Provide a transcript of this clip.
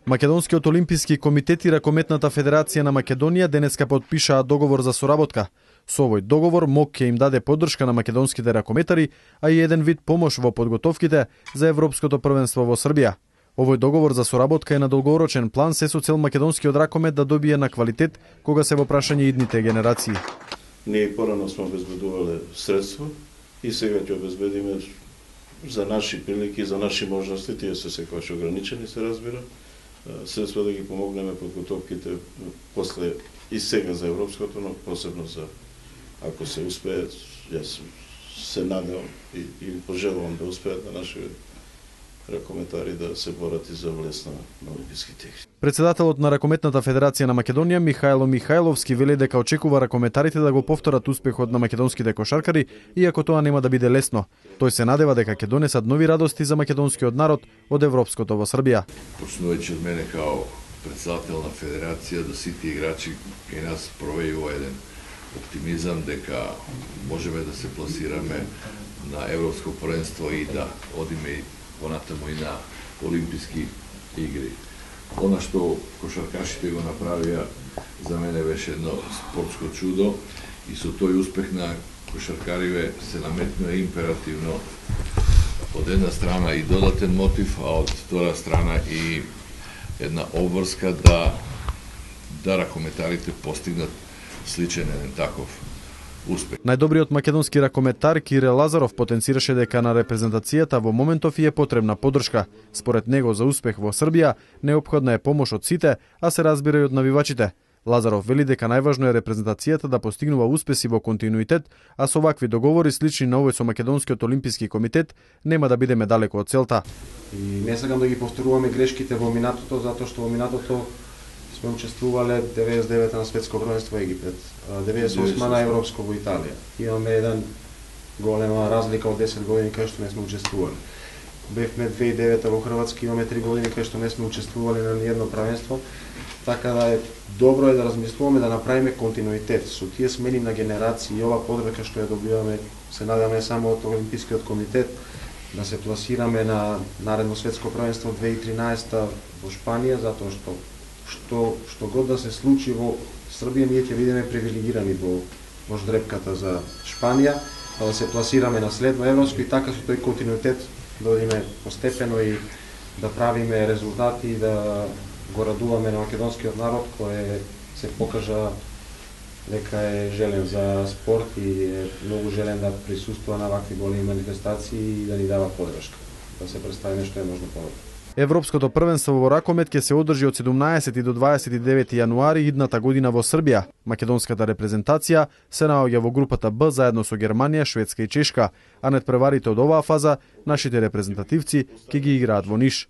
Македонскиот олимписки комитет и Ракометната федерација на Македонија денеска потпишаа договор за соработка. Со овој договор МОК ќе им даде поддршка на македонските ракометари, а и еден вид помош во подготовките за Европското првенство во Србија. Овој договор за соработка е на долгорочен план се со цел македонскиот ракомет да добие на квалитет кога се во прашање идните генерации. Ние порано сме обезбедувале средства и сега ќе обезбедиме за наши прилики, за наши можности, тие се секогаш ограничени, се разбира, средства да ги помогнеме подготовките после и сега за европското, но посебно за ако се успее, јас се надевам и пожелувам да успеат на нашите ракометари да се борат и за влез на олимписките игри. Председателот на Ракометната федерација на Македонија Михајло Михајловски вели дека очекува ракометарите да го повторат успехот на македонските кошаркари, иако тоа нема да биде лесно. Тој се надева дека ќе донесат нови радости за македонскиот народ од европското во Србија. Почнувајќи од мене као председател на федерација, да сите играчи кај нас провејува еден оптимизам дека можеме да се пласираме на европско првенство и да одиме понатаму и на олимписки игри. Она што кошаркашите го направија за мене беше едно спортско чудо и со тој успех на кошаркариве се наметнува императивно од една страна и додатен мотив, а од втора страна и една обврска да ракометарите постигнат сличен еден таков успех. Најдобриот македонски ракометар Кирил Лазаров потенцираше дека на репрезентацијата во моментов и е потребна поддршка. Според него за успех во Србија неопходна е помош од сите, а се разбира и од навивачите. Лазаров вели дека најважно е репрезентацијата да постигнува успеси во континуитет, а со вакви договори слични на овој со Македонскиот олимписки комитет нема да бидеме далеко од целта. И не сакам да ги повторуваме грешките во минатото, затоа што во минатото сме учествувале 99 на светско првенство во Египет, 98 на европско во Италија. Имаме еден голема разлика од 10 години кај што не сме учествували. Бевме 2009 во Хрватска, имаме 3 години кај што не сме учествували на ниедно првенство, така да е добро е да размислуваме да направиме континуитет со тие смени на генерации и ова поддршка што ја добиваме, се надеваме само од Олимпискиот комитет да се пласираме на наредно светско првенство 2013 во Шпанија, затоа што год да се случи во Србија, ние ќе бидеме привилегирани во ждрепката за Шпанија, да се пласираме на следно европско и така со тој континуитет да одиме постепено и да правиме резултати и да го радуваме на македонскиот народ кој се покажа дека е желен за спорт и е многу желен да присуствува на вакви големи манифестации и да ни дава поддршка, да се представи нешто е можно подобро. Европското првенство во ракомет ќе се одржи од 17 до 29 јануари идната година во Србија. Македонската репрезентација се наоѓа во групата Б заедно со Германија, Шведска и Чешка, а надпреварите од оваа фаза нашите репрезентативци ќе ги играат во Ниш.